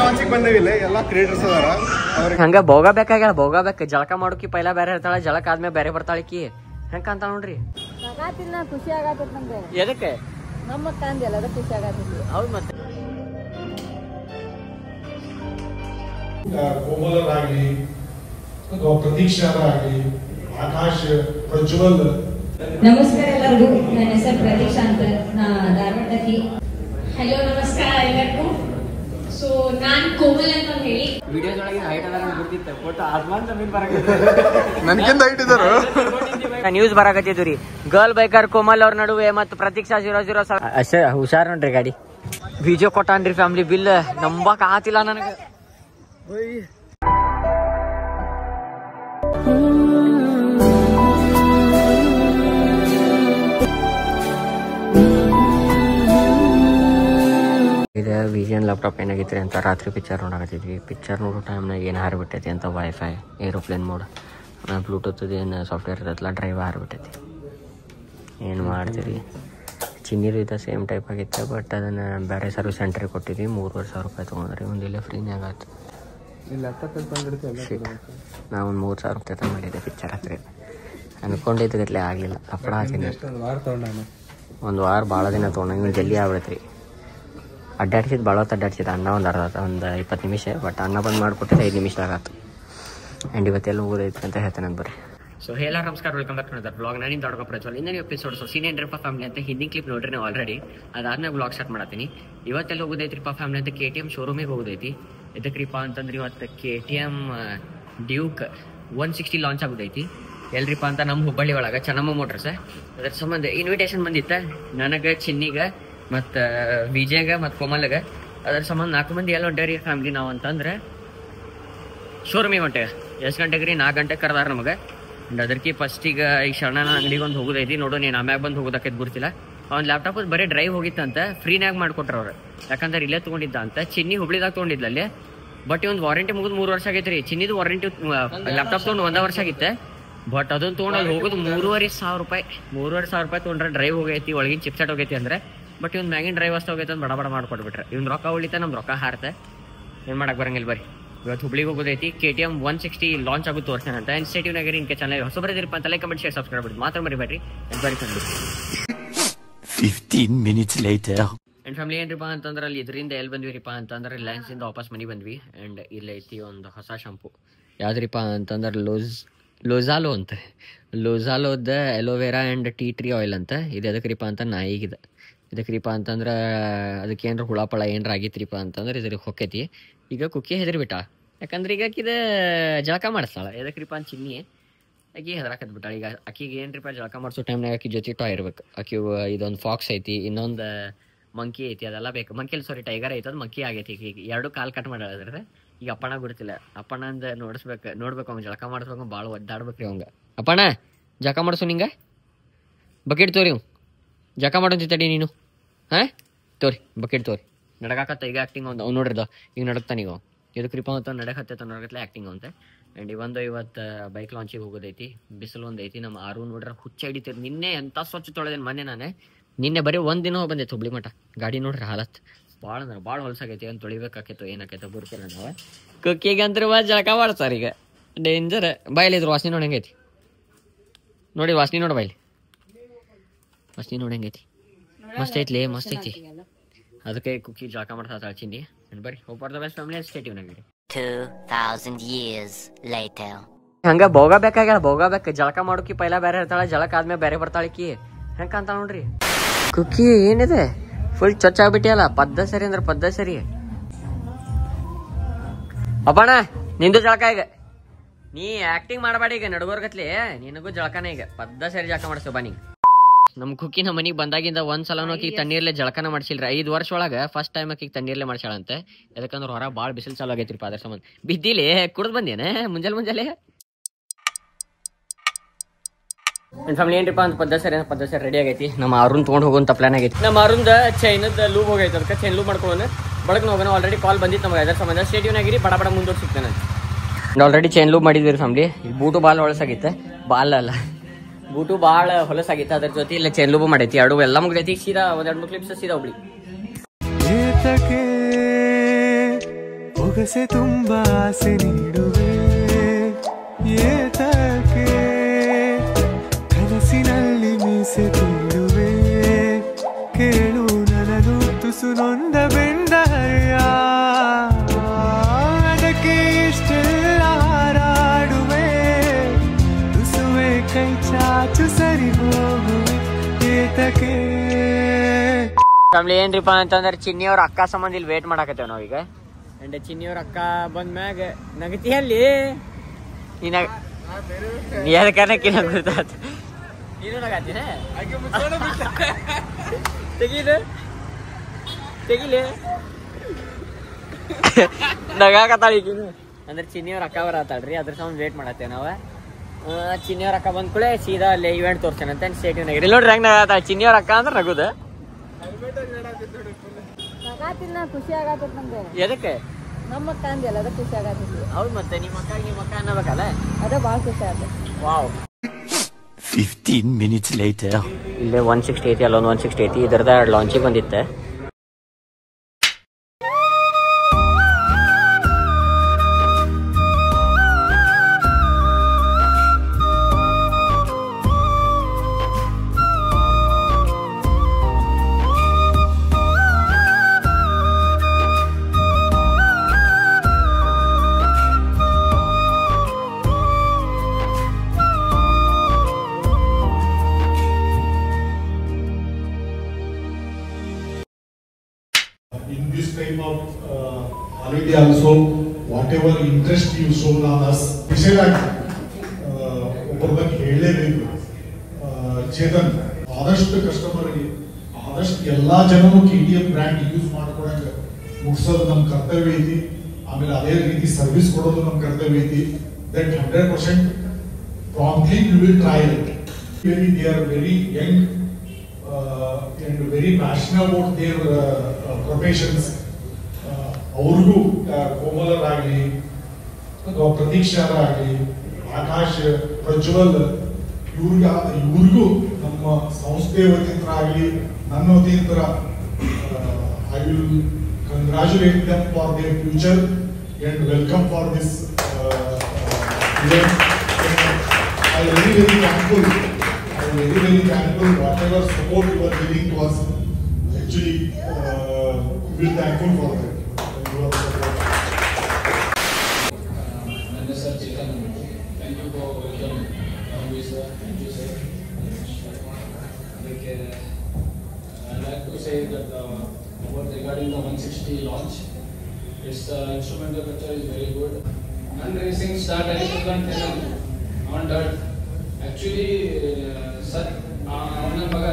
ಲಾಂಚಿಗೆ ಬಂದೇವಿಲ್ಲ ಎಲ್ಲ ಕ್ರಿಯೇಟರ್ಸ್ ಅದಾರ ಹಂಗ ಭೋಗಬೇಕಾಗ್ಯಾಳ ಭೋಗಬೇಕು ಜಳಕ ಮಾಡೋಕಿ ಪೈಲ ಬೇರೆ ಇರ್ತಾಳ ಜಳಕ ಆದ್ಮೇಲೆ ಬೇರೆ ಬರ್ತಾಳಕಿ ಹೆಂಗ ಅಂತ ನೋಡ್ರಿ ಖುಷಿ ಆಗತ್ತ ನಂಗೆ ಎದಕ್ಕೆ ನಮ್ಮ ಕಾಂದಿಲ್ಲ ಅದ ಖುಷಿ ಆಗತ್ತ ಹೌದು ಮತ್ತೆ ಕೋಮಲರಾಗಲಿ ಅಥವಾ ಪ್ರತೀಕ್ಷಾರಾಗಲಿ ಆಕಾಶ್ ಪ್ರಜ್ವಲ್. ನಮಸ್ಕಾರ ಎಲ್ಲರಿಗೂ, ನನ್ನ ಹೆಸರು ಪ್ರತೀಕ್ಷಾ ಅಂತ, ನಾ ಧಾರವಾಡದಲ್ಲಿ. ಹಲೋ ನಮಸ್ಕಾರ ಎಲ್ಲರಿಗೂ. ಸೊ ನಾನ್ ಕೋಮಲ್ ಅಂತ ಹೇಳಿ ವಿಡಿಯೋದೊಳಗೆ ಹೈಟ್ ಅದ ಗೊತ್ತಿತ್ತು ಫೋಟೋ ಆಸ್ಮಾನ್ ಜಮೀನ್ ಬರಾಕತ್ತಿದ್ರು ನನ್ಗಿಂತ ಹೈಟ್ ಇದಾರು. ನ್ಯೂಸ್ ಬರಾಕತ್ತಿದ್ವಿ ರೀ, ಗರ್ಲ್ ಬೈಕರ್ ಕೋಮಲ್ ಅವ್ರ ನಡುವೆ ಮತ್ತು ಪ್ರತೀಕ್ಷಾ 007 ಅಷ್ಟೇ ಹುಷಾರ್ ನೋಡ್ರಿ ಗಾಡಿ ವಿಡಿಯೋ ಕೊಟ್ಟಾನ್ರಿ ಫ್ಯಾಮಿಲಿ ಬಿಲ್ ನಂಬಕ್ ಆತಿಲ್ಲ ನನಗೆ. ಇದು ವಿಜಯನ್ ಲ್ಯಾಪ್ಟಾಪ್ ಏನಾಗಿತ್ತು ಅಂತ ರಾತ್ರಿ ಪಿಕ್ಚರ್ ನೋಡಕತ್ತಿದ್ವಿ. ಪಿಕ್ಚರ್ ನೋಡೋ ಟೈಮ್ನಾಗ ಏನು ಹಾರಿಬಿಟ್ಟೈತಿ ಅಂತ ವೈಫೈ ಏರೋಪ್ಲೇನ್ ಮೋಡ್ ಬ್ಲೂಟೂತ್ದು ಏನು ಸಾಫ್ಟ್ವೇರ್ ಇರತ್ತಲ್ಲ ಡ್ರೈವ್ ಹಾರಿಬಿಟ್ಟೈತಿ. ಏನು ಮಾಡ್ತೀರಿ, ಚಿನ್ನೀರು ಇದೆ ಸೇಮ್ ಟೈಪ್ ಆಗಿತ್ತು, ಬಟ್ ಅದನ್ನು ಬೇರೆ ಸರ್ವಿಸ್ ಸೆಂಟ್ರಿಗೆ ಕೊಟ್ಟಿದ್ವಿ. 3,500 ರೂಪಾಯಿ ತೊಗೊಂಡ್ರಿ, ಒಂದಿಲ್ಲ ಫ್ರೀನಾಗ ಆಯ್ತು. ನಾವು ಒಂದು 3,000 ರೂಪಾಯಿ ತಗೊಂಡಿದ್ದೆ ಪಿಕ್ಚರ್ ಹತ್ರ. ಅನ್ಕೊಂಡಿದ್ದು ಗಟ್ಲೆ ಆಗಲಿಲ್ಲ. ಅಪ್ಪಡ ಹಾಕಿನಿ ಒಂದು ವಾರ ಭಾಳ ದಿನ ತೊಗೊಂಡು ಇನ್ನು ಜಲ್ದಿ ಆಗ್ಬಿಡತ್ರಿ. ಅಡ್ಡಾಡ್ಸಿದ್ದು ಭಾಳ ಹೊತ್ತು ಅಡ್ಡಾಡ್ಸಿದ್ದು. ಅನ್ನ ಒಂದು 20 ನಿಮಿಷ, ಬಟ್ ಅನ್ನ ಬಂದು ಮಾಡಿಕೊಟ್ಟಿದ್ದು 5 ನಿಮಿಷದಾಗ ಆಯ್ತು. ಆ್ಯಂಡ್ ಇವತ್ತೆಲ್ಲ ಹೋಗೋದೈತಿ ಅಂತ ಹೇಳ್ತಾನೆ ಬರ್ರಿ. ಸೊ ಹೇಳ ನಮಸ್ಕಾರ, welcome back to the blog. ನಾನು ನಿಮ್ಮ ದೊಡ್ಡ ಪ್ರಜ್ವಲ್. ಇನ್ನೇನು ಎಪಿಸೋಡ್ ಸೀನಿಯರ್ ಟ್ರಿಪ್ ಫ್ಯಾಮಿಲಿ ಅಂತ ಹಿಂದಿನ ಕ್ಲಿಪ್ ನೋಡ್ರಿ ನಾವು ಆಲ್ರೆಡಿ. ಅದಾದ್ಮೇಲೆ ಬ್ಲಾಗ್ ಸ್ಟಾರ್ಟ್ ಮಾಡತ್ತೀನಿ. ಇವತ್ತೆಲ್ಲ ಹೋಗೋದೈತಿ ಟ್ರಿಪ್ ಫ್ಯಾಮಿಲಿ ಅಂತ KTM ಶೋರೂಮಿಗೆ ಹೋಗೋದೈತಿ. ಇದಕ್ರಿಪ್ಪ ಅಂತಂದ್ರೆ ಇವತ್ತು KTM ಡ್ಯೂಕ್ 160 ಲಾಂಚ್ ಆಗೋದೈತಿ. ಎಲ್ರಿಪ್ಪ ಅಂತ ನಮ್ಮ ಹುಬ್ಬಳ್ಳಿ ಒಳಗೆ ಚೆನ್ನಮ್ಮ ಮೋಟರ್ಸ್. ಅದ್ರ ಸಂಬಂಧ ಇನ್ವಿಟೇಷನ್ ಬಂದಿತ್ತು ನನಗೆ, ಚಿನ್ನಿಗೆ ಮತ್ತು ವಿಜಯಗೆ ಮತ್ತು ಕೋಮಲ್ಗೆ. ಅದ್ರ ಸಂಬಂಧ 4 ಮಂದಿ ಎಲ್ಲ ಹೊಂಟೇವ್ರಿ ಫ್ಯಾಮಿಲಿ ನಾವು ಅಂತಂದ್ರೆ ಶೋರೂಮಿಗೆ ಹೊಂಟೇವೆ. ಎಷ್ಟು ಗಂಟೆಗೆ ರೀ? 4 ಗಂಟೆಗೆ ಕರೆದಾರ ನಮಗೆ. ಅಂಡ್ ಅದಕ್ಕೆ ಫಸ್ಟಿಗೆ ಈ ಶರಣನ ಅಂಗಡಿಗೆ ಒಂದು ಹೋಗೋದೈತಿ. ನೋಡೋ ನೀನು ಆಮ್ಯಾಗ ಬಂದು ಹೋಗೋದಕ್ಕೆ ಗುರ್ತಿಲ್ಲ. ಅವ್ನು ಲ್ಯಾಪ್ಟಾಪ್ ಬರೀ ಡ್ರೈವ್ ಹೋಗಿತ್ತಂತ, ಫ್ರೀನಾಗ ಮಾಡಿಕೊಟ್ರು ಅವ್ರು. ಯಾಕಂದ್ರೆ ಇಲ್ಲೇ ತೊಗೊಂಡಿದ್ದ ಅಂತ. ಚಿನ್ನಿ ಹುಬ್ಳಿದಾಗ ತೊಗೊಂಡಿದ್ಲ ಅಲ್ಲಿ. ಬಟ್ ಒಂದು ವಾರಂಟಿ ಮುಗಿದು 3 ವರ್ಷ ಆಗೈತೆ ರೀ. ಚಿನ್ನಿದು ವಾರಂಟಿ ಲ್ಯಾಪ್ಟಾಪ್ ತೊಗೊಂಡು 1 ವರ್ಷ ಆಗಿತ್ತೆ. ಬಟ್ ಅದನ್ನು ತೊಗೊಂಡು ಅಲ್ಲಿ ಹೋಗೋದು 3,500 ರೂಪಾಯಿ. 3,500 ರೂಪಾಯಿ ತೊಗೊಂಡ್ರೆ ಡ್ರೈವ್ ಹೋಗೈತಿ, ಒಳಗಿನ ಚಿಪ್ಸೆಟ್ ಹೋಗೈತಿ ಅಂದ್ರೆ. ಬಟ್ ಇವ್ನು ಮ್ಯಾಗಿನ ಡ್ರೈವ್ ಅಷ್ಟು ಹೋಗೈತೆ ಅಂತ ಬಡ ಮಾಡ್ಕೊಟ್ಬಿಟ್ರೆ. ಇವ್ನು ರೊಕ್ಕ ಉಳಿತ, ನಮ್ಮ ರೊಕ್ಕ ಹಾರತ್ತೆ. ಏನು ಮಾಡಕ್ಕೆ ಬರಂಗಿಲ್ಲ. ಬರ್ರಿ ಇವತ್ತು ಹುಬ್ಳಿಗೆ ಹೋಗೋದೈತಿ. KTM 160 ಲಾಂಚ್ ಆಗುತ್ತೆ ತೋರಿಸ್ತಾನಂತ. ಇನ್ಸ್ಟೇಟಿವ್ನಾಗ ಇಂಕೆ ಚಾನಲ್ ಹೊಸ ಬರೋದಿರಪ್ಪ ಅಂತ ಲೈಕ್, ಕಮೆಂಟ್, ಶೇರ್, ಸಬ್ಸ್ಕ್ರೈಬ್ ಮಾಡಿ ಮಾತ್ರ ಮರಿಬೇಡ್ರಿ. ಬರೀ 15 minutes later. ಆ್ಯಂಡ್ ಫ್ಯಾಮಿಲಿ ಏನ್ರಿಪ್ಪ ಅಂತಂದ್ರೆ ಅಲ್ಲಿ ಇದರಿಂದ ಎಲ್ಲಿ ಬಂದ್ವಿರಿಪ್ಪ ಅಂತಂದ್ರೆ ರಿಲಯನ್ಸಿಂದ ವಾಪಸ್ ಮನೆ ಬಂದ್ವಿ. ಆ್ಯಂಡ್ ಇಲ್ಲೈತಿ ಒಂದು ಹೊಸ ಶಾಂಪು. ಯಾವ್ದ್ರಿಪ್ಪ ಅಂತಂದ್ರೆ ಲೋಜಾಲೋ ಅಂತ. ಲೋಜಾಲೋದ aloe vera and tea tree oil ಅಂತ. ಇದು ಎದಕ್ರಿಪ್ಪ ಅಂತ ನಾಯಿಗಿದೆ. ಇದಕ್ರಿಪ್ಪ ಅಂತಂದ್ರೆ ಅದಕ್ಕೆ ಏನಾರ ಹುಳಪಳ ಏನಾರ ಆಗಿತ್ರಿಪ್ಪ ಅಂತಂದ್ರೆ ಇದ್ರಿಗೆ ಹೊಕ್ಕೈತಿ. ಈಗ ಕುಕ್ಕಿ ಹೆದರ್ಬಿಟ್ಟ. ಯಾಕಂದ್ರೆ ಈಗ ಆಕಿದ ಜಳಕ ಮಾಡಿಸ್ತಾಳ. ಎದಕ್ರಿಪ್ಪ ಅಂತ ಚಿನ್ನಿ ಆಕಿ ಹೆದರಾಕತ್ ಬಿಟ್ಟಾಳ. ಈಗ ಆಕಿಗೆ ಏನ್ರಿಪ್ಪ ಜಳಕ ಮಾಡಿಸೋ ಟೈಮ್ನಾಗ ಆಕಿ ಜೊತೆ ಟಾಯ್ ಇರ್ಬೇಕು. ಆಕಿ ಇದೊಂದು ಫಾಕ್ಸ್ ಐತಿ, ಇನ್ನೊಂದು ಮಂಕಿ ಐತಿ, ಅದೆಲ್ಲ ಬೇಕು. ಮಂಕಿಯಲ್ಲಿ ಸಾರಿ ಟೈಗರ್ ಐತೆ, ಅದು ಮಂಕಿ ಆಗೈತಿ. ಈಗ 2 ಕಾಲು ಕಟ್ ಮಾಡಿದ್ರೆ ಈಗ ಅಪ್ಪಣ್ಣ ಗುರುತಿಲ್ಲ. ಅಪ್ಪಣ್ಣಂದು ನೋಡ್ಬೇಕು ಅವ್ನು ಜಳಕ ಮಾಡಿಸ್ಬೇಕು. ಭಾಳ ಒದ್ದಾಡ್ಬೇಕ್ರಿ ಅವಂಗ. ಅಪ್ಪಣ್ಣ ಜಳಕ ಮಾಡಿಸು, ನಿಂಗೆ ಬಕೆಟ್ ತೋರಿ. ಅವ್ನು ಜಳಕ ಮಾಡೋಂತಿತ್ತಡಿ ನೀನು. ಹಾಂ ತೋರಿ ಬಕೆಟ್ ತೋರಿ. ನಡಗಾಕತ್ತ ಈಗ ಆ್ಯಕ್ಟಿಂಗ್ ಅಂತ ಅವ್ನು ನೋಡ್ರಿದ. ಈಗ ನಡಕ್ತಾನೆ ಈಗ ಎದಕ್ರಿಪ್ಪ ಅಂತ ನಡಕತ್ತ ನಡಗತ್ಲೆ ಆ್ಯಕ್ಟಿಂಗ್ ಅಂತ. ಆ್ಯಂಡ್ ಇವತ್ತು ಬೈಕ್ ಲಾಂಚಿಗೆ ಹೋಗೋದೈತಿ. ಬಿಸಿಲು ಒಂದು ಐತಿ. ನಮ್ಮ ಆರು ನೋಡ್ರೆ ಹುಚ್ಚ ಹಿಡಿತೀರಿ. ನಿನ್ನೆ ಎಂಥ ಸ್ವಚ್ಛ ತೊಳೆದೇನು ಮೊನ್ನೆ ನಾನು. ನಿನ್ನೆ ಬರೀ 1 ದಿನ ಬಂದೈತೆ ಹುಬ್ಳಿ ಮಠ. ಗಾಡಿ ನೋಡ್ರಿ ಹಾಲತ್ ಭಾಳ ಅಂದ್ರೆ ಭಾಳ ಹೊಲಸಾಗೈತಿ. ಅಂತ ತೊಳಿಬೇಕಾಕೈತೋ ಏನಾಕೈತೋ ಬರ್ತೀರ ನಾವು. ಕುಕ್ಕಿಗೆ ಅಂದ್ರೆ ಜಳಕ ಮಾಡ್ತಾರೆ ಈಗ ಡೇಂಜರ್. ಬಾಯಲ್ಲಿ ಇದ್ರು ವಾಸನೆ ನೋಡಿ ಹೆಂಗೈತಿ ನೋಡಿ. ವಾಸನೆ ನೋಡಿ ಬಾಯಲ್ಲಿ ವಾಸನೆ ನೋಡಿ ಹೆಂಗೈತಿ. ಮಸ್ತ್ ಐತ್ಲಿ, ಮಸ್ತ್ ಐತಿ. ಅದಕ್ಕೆ ಕುಕ್ಕಿ ಜಳಕ ಮಾಡ್ತಾ ಚಿನ್ನಿ. ಬರ್ರಿ ಹೋಗ್ಬಾರ ದ ಬೆಸ್ಟ್ ಫ್ಯಾಮಿಲಿ ಸ್ಟೇಟಿವ್ನಾಗ. 2000 years later. ಹಂಗ ಭೋಗಬೇಕಾಗ್ಯಾಳ ಭೋಗಬೇಕು. ಜಳಕ ಮಾಡೋಕಿ ಪೈಲ ಬೇರೆ ಇರ್ತಾಳ, ಜಳಕ ಆದ್ಮೇಲೆ ಬೇರೆ ಬರ್ತಾಳಕಿ ಹೆಂಗ ಅಂತ ನೋಡ್ರಿ. ಕುಕ್ಕಿ ಏನಿದೆ ಫುಲ್ ಚೊಚ್ಚ ಆಗ್ಬಿಟ್ಟಿಯಲ್ಲ. ಪದ್ದ ಸರಿ ಅಂದ್ರೆ ಪದ್ದ ಸರಿ. ಅಪ್ಪಣ್ಣ ನಿಂದು ಜಳಕ ಈಗ. ನೀ ಆಕ್ಟಿಂಗ್ ಮಾಡಬೇಡ ಈಗ ನಡುವರ್ಗತ್ಲಿ. ನಿನಗೂ ಜಳಕನ ಈಗ ಪದ್ದ ಸರಿ ಜಳಕ ಮಾಡಿಸ್ತೇವ. ಬನ್ನಿ ನಮ್ಮ ಕುಕ್ಕಿ ನಮ್ಮ ಮನೆಗೆ ಬಂದಾಗಿಂದ ಒಂದ್ಸಲನೂ ಆಕಿಗೆ ತಣ್ಣೀರ್ಲೆ ಜಳಕನ ಮಾಡಿಸಿಲ್ರಿ. 5 ವರ್ಷ ಒಳಗೆ ಫಸ್ಟ್ ಟೈಮ್ ಆಕಿಗೆ ತಣ್ಣೀರ್ಲೆ ಮಾಡ್ಸಾಳಂತೆ. ಯಾಕಂದ್ರೆ ಹೊರ ಭಾಳ ಬಿಸಿಲು ಚಾಲು ಆಗೈತ್ರಿಪ್ಪ. ಅದ್ರ ಸಂಬಂಧ ಬಿದ್ದಿಲಿ ಕುಡ್ದು ಬಂದೇನೆ ಮುಂಜಾನೆ. ನನ್ನ ಫ್ಯಾಮಿಲಿ ಏನ್ರಿಪ್ಪ ಅಂತ ಪದ್ದ ಸರಿ ರೆಡಿ ಆಗೈತಿ. ನಮ್ಮ ಅರುಣ್ ತೊಗೊಂಡು ಹೋಗುವಂಥ ಪ್ಲಾನ್ ಆಗೈತಿ. ನಮ್ಮ ಅರುಣ್ದ ಚೈನದ ಲೂಬ್ ಹೋಗೈತೆ. ಅದಕ್ಕೆ ಚೈನ್ ಲೂಬ್ ಮಾಡ್ಕೊಳ್ಳೋಣ ಬಳಕ್ ಹೋಗೋಣ. ಆಲ್ರೆಡಿ ಕಾಲ್ ಬಂದಿತ್ತು ನಮಗೆ. ಅದರ ಸಂಬಂಧ ಸ್ಟೇಡಿಯೋನಾಗಿರಿ ಬಡ ಮುಂದೋಗಿ ಸಿಗ್ತಾನೆ. ಆಲ್ರೆಡಿ ಚೈನ್ ಲೂಬ್ ಮಾಡಿದ್ವಿ ಫ್ಯಾಮಿಲಿ. ಬೂಟು ಭಾಳ ಹೊಳಸಾಗಿತ್ತು. ಬೂಟು ಭಾಳ ಹೊಲಸಾಗಿತ್ತು. ಅದ್ರ ಜೊತೆ ಇಲ್ಲ ಚೈನ್ ಲೂಬ್ ಮಾಡೈತಿ. 2 ಎಲ್ಲ ಮುಗ್ದೈತಿ. ಸೀದಾ 1-2 ಕ್ಲಿಪ್ಸ್ ಸೀದಾ ಹುಬ್ಳಿ. ಸೊಗಸೆ ತುಂಬ ಆಸೆ ನೀಡುವೆ ಏತಕ್ಕೆ ಕನಸಿನಲ್ಲಿ ಮೀಸೆ ತೀಡುವೆ ಕೇಳು ನನದು ತುಸು ನೊಂದ ಬೆಂದ ಹರಿಯ ಅದಕ್ಕೆ ಇಷ್ಟೆಲ್ಲ ಹಾರಾಡುವೆ ತುಸುವೆ ಕೈ ಚಾಚು ಸರಿ ಹೋಗುವೆ ಏತಕ್ಕೆ ಫ್ಯಾಮಿಲಿ ಏನ್ರಿಪ್ಪ ಅಂತಂದ್ರೆ ಚಿನ್ನಿಯವ್ರ ಅಕ್ಕ ಸಂಬಂಧ ಇಲ್ಲಿ ವೇಟ್ ಮಾಡಾಕತ್ತೇವ್ ನಾವೀಗ ಅಂಡ್ ಚಿನ್ನಿಯವ್ರ ಅಕ್ಕ ಬಂದ್ಮ್ಯಾಗ ನಗತಿಯಲ್ಲಿ ನೀ ಅದಕ್ಕೆ ಗೊತ್ತಾತ ನೀನು ನಗಾತೀನ ತೆಗಿಲೆ ನಗಾಕತ್ತಾಳ ಈಗಿನ ಅಂದ್ರೆ ಚಿನ್ನಿಯವ್ರ ಅಕ್ಕ ಬರತ್ತಾಳ್ರಿ ಅದ್ರ ಸಂಬಂಧ ವೇಟ್ ಮಾಡತ್ತೇವೆ ನಾವು ಚಿನ್ನಿಯವ್ರ ಅಕ್ಕ ಬಂದ್ ಕೂಡಲೇ ಸೀದಾ ಅಲ್ಲಿ ಇವೆಂಟ್ ತೋರ್ಸೇನಂತ ಸ್ಟೇಟಿವ್ ಇಲ್ಲಿ ನೋಡ್ರಿ ಹೆಂಗ್ ನಗಾತಾಳ ಚಿನ್ನಿಯವ್ರ ಅಕ್ಕ ಅಂದ್ರೆ ನಗುದ ನಗಾತಿಲ್ಲ ಖುಷಿ ಆಗತ್ತ ನಂಗೆ ಎದಕ್ಕೆ ನಮ್ಮ ಅಕ್ಕ ಅಂದಿಲ್ಲ ಅದ ಖುಷಿ ಆಗತ್ತಿದ್ವಿ ಹೌದು ಮತ್ತೆ ನಿಮ್ಮ ಅಕ್ಕ ಅನ್ನಬೇಕಲ್ಲ ಅದ ಭಾಳ ಖುಷಿ ಆಗುತ್ತೆ ವಾವ್ 15 minutes later ಇಲ್ಲೇ 160 ಐತಿ ಅಲ್ಲೊಂದು 160 ಐತಿ ಇದರದ ಲಾಂಚಿಗೆ ಬಂದಿತ್ತೆ In this type of holiday also, whatever interest you shown on us, ವಿಶೇಷವಾಗಿ ಒಬ್ಬರ ಬಗ್ಗೆ ಹೇಳಲೇಬೇಕು. ಚೇತನ್ ಆದಷ್ಟು ಕಸ್ಟಮರ್ಗೆ ಆದಷ್ಟು ಎಲ್ಲಾ ಜನರು KTM ಬ್ರ್ಯಾಂಡ್ ಯೂಸ್ ಮಾಡ್ಕೊಳಂಗ ಮುಗಿಸೋದು ನಮ್ಮ ಕರ್ತವ್ಯ ಐತಿ. ಆಮೇಲೆ ಅದೇ ರೀತಿ ಸರ್ವಿಸ್ ಕೊಡೋದು ನಮ್ಮ ಕರ್ತವ್ಯ ಐತಿ. That 100% promptly we will try it. Really, they are very young and very passionate about their professions. ಅವ್ರಿಗೂ ಕೋಮಲರಾಗಲಿ ಅಥವಾ ಪ್ರತೀಕ್ಷಾರಾಗಲಿ ಆಕಾಶ್ ಪ್ರಜ್ವಲ್ ಇವ್ರಿಗೂ ನಮ್ಮ ಸಂಸ್ಥೆ ವತಿಯಿಂದ ಆಗಲಿ ನನ್ನ ವತಿಯಿಂದ I will congratulate them for there future and welcome for this event. I am very thankful. I am very thankful whatever support you are giving to us. Actually, we are thankful for that. Sir Chetan, thank you for welcoming me, sir. Thank you, sir. I'd like to say that about regarding the 160 launch, its instrumental picture is very good. Non-racing start on dirt. Actually, sir, ಅವನ ಮಗ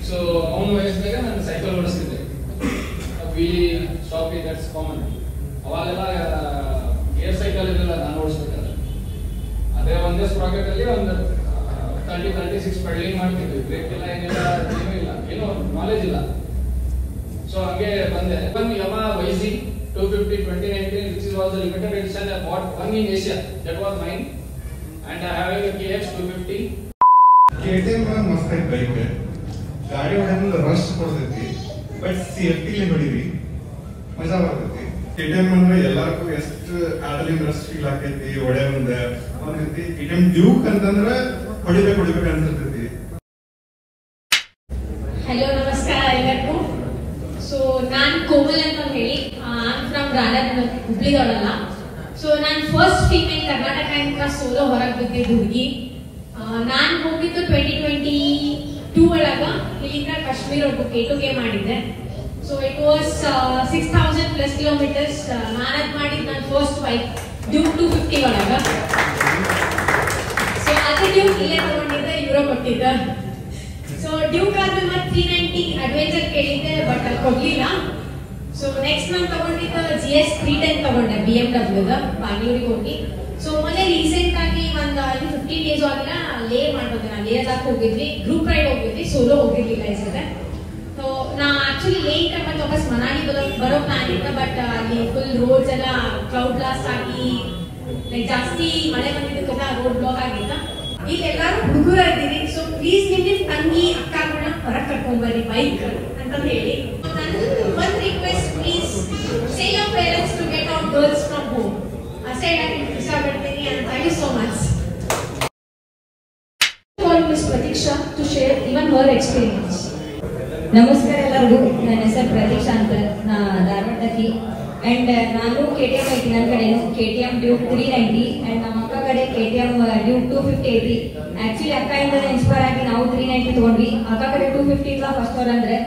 so ಅವನ ವಯಸ್ಸಿನಾಗ ನಾನು cycle ಓಡಿಸ್ತಿದ್ದೆ. We stop that's common. ಅವಾಗೆಲ್ಲ gear cycle ಇರಲಿಲ್ಲ ನಾನು ಓಡಿಸ್ಬೇಕಾದ್ರೆ. ಅದೇ ಒಂದೇ ಸ್ಪ್ರಾಕೆಟ್ ಅಲ್ಲಿ ಒಂದು 30-36 ಪೆಡಲಿಂಗ್ ಮಾಡ್ತಿದ್ವಿ. ಬ್ರೇಕ್ ಇಲ್ಲ ಏನಿಲ್ಲ ಏನೂ ಇಲ್ಲ, ಏನೋ ನಾಲೆಜ್ ಇಲ್ಲ. ಸೊ ಹಂಗೆ ಬಂದೆ. ಒಂದು ಯಮಾ YC 250 2019 which was a limited edition. I bought one in Asia. That was mine. And I have a KX 250. KTM ಮಸ್ತ್ ಐತಿ ಬೈಕ್. ಗಾಡಿ ಹೊಡೆಯಲ್ಲ ರಶ್ ಕೊಡ್ತೈತಿ, ಬಟ್ ಸೇಫ್ಟಿಲಿ ಹೊಡಿರಿ ಮಜಾ ಬರ್ತೈತಿ. KTM ಅಂದ್ರೆ ಎಲ್ಲರಿಗೂ ಎಷ್ಟು ಆಡಲಿಂಗ್ ರಶ್ ಫೀಲ್ ಆಕೈತಿ. ಹೊಡೆ ಮುಂದೆ ಒಂದ್ ರೀತಿ KTM ಡ್ಯೂಕ್ ಅಂತಂದ್ರೆ ಹೊಡಿಬೇಕು ಅನ್ಸಿರ್ತೈತಿ. ಹಲೋ ನಮಸ್ಕಾರ ಎಲ್ಲರಿಗೂ. ಸೊ ನಾನು ಕೋಮಲ್ ಅಂತ ಹೇಳಿ, ಐ ಫ್ರಮ್ ರಾಡರ್, ಹುಬ್ಳಿದವಳಲ್ಲ. ಸೊ ನಾನು ಫಸ್ಟ್ ಫೀಮೇಲ್ ಕರ್ನಾಟಕ ಇಂದ ಸೋಲೋ ಹೊರಗೆ ಬಿದ್ದಿದ್ದು ಹುಡುಗಿ. ನಾನು ಹೋಗಿದ್ದು 2022 ಒಳಗ ಇಲ್ಲಿಂದ ಕಾಶ್ಮೀರ ಒಬ್ಬ K2K ಮಾಡಿದ್ದೆ. So it was 6000+ kilometres. ನಾನು ಮಾಡಿದ್ದು ನನ್ನ ಫಸ್ಟ್ ಬೈಕ್ ಡ್ಯೂಕ್ 250 ಒಳಗ. ಸೊ ಅದೇ ಡ್ಯೂಕ್ ಇಲ್ಲೇ ತಗೊಂಡಿದ್ದೆ, ಯುರೋ ಕೊಟ್ಟಿದ್ದೆ. ಸೊ ಡ್ಯೂಕ್ ಆದ್ಮೇಲೆ ಮತ್ತೆ 390 ಅಡ್ವೆಂಚರ್ ಕೇಳಿದ್ದೆ, ಬಟ್ ಅಲ್ಲಿ ಕೊಡ್ಲಿಲ್ಲ. ಸೊ ನೆಕ್ಸ್ಟ್ ನಾನು ತಗೊಂಡಿದ್ದ GS 310 ತಗೊಂಡೆ, BMW ಬ್ಯಾಂಗ್ಳೂರಿಗೆ ಹೋಗಿ. ಸೊ ಮೊನ್ನೆ ರೀಸೆಂಟ್ ಆಗಿ ಒಂದು 15 ಡೇಸ್ ಆಗಿಲ್ಲ ಲೇ ಮಾಡ್ಬೋದು. ನಾನು ಲೇದಾಗ ಹೋಗಿದ್ವಿ, ಗ್ರೂಪ್ ರೈಡ್ ಹೋಗಿದ್ವಿ, ಸೋಲೋ ಹೋಗಿರ್ಲಿಲ್ಲ ಈ ಸಲ. ಸೊ ನಾ ಆಕ್ಚುಲಿ ಲೇ ಇಂದ ಮತ್ತೆ ವಾಪಸ್ ಮನಾಲಿ ಬರೋ ಪ್ಲಾನ್ ಇತ್ತು, ಬಟ್ ಅಲ್ಲಿ ಫುಲ್ ರೋಡ್ಸ್ ಎಲ್ಲ ಕ್ಲೌಡ್ ಬ್ಲಾಸ್ಟ್ ಆಗಿ ಲೈಕ್ ಜಾಸ್ತಿ ಮಳೆ ಬಂದಿದ್ದಕ್ಕೆಲ್ಲ ರೋಡ್ ಬ್ಲಾಕ್ ಆಗಿತ್ತ. ಈಗ ಎಲ್ಲರೂ ಹುಡುಗರ ಇದ್ದೀರಿ, ಸೊ ಪ್ಲೀಸ್ ನಿಮ್ಮ ತಂಗಿ ಅಕ್ಕಗಳನ್ನ ಹೊರಗೆ ಕರ್ಕೊಂಡ್ಬರ್ರಿ ಬೈಕ್ ಅಂತ ಹೇಳಿ. ಒಂದು request, please say your parents to get out girls ನಮಸ್ಕಾರ ಎಲ್ಲರಿಗೂ. ನನ್ನ ಹೆಸರು ಪ್ರತೀಕ್ಷಾ ಅಂತ, ನಾ ಧಾರವಾಡದಕ್ಕಿ. ಅಂಡ್ ನಾನು KTM ಐತಿ ನನ್ನ ಕಡೆನು, KTM ಡ್ಯೂಕ್ 390 ಅಂಡ್ ನಮ್ಮ ಅಕ್ಕ ಕಡೆ KTM ಡ್ಯೂಕ್ 250 ಐತಿ. ಆಕ್ಚುಲಿ ಅಕ್ಕ ಇಂದ ಇನ್ಸ್ಪೈರ್ ಆಗಿ ನಾವು 390 ತಗೊಂಡ್ವಿ. ಅಕ್ಕ ಕಡೆ 250 ಇಲ್ಲ ಫಸ್ಟ್ ಅವರ್ ಅಂದ್ರೆ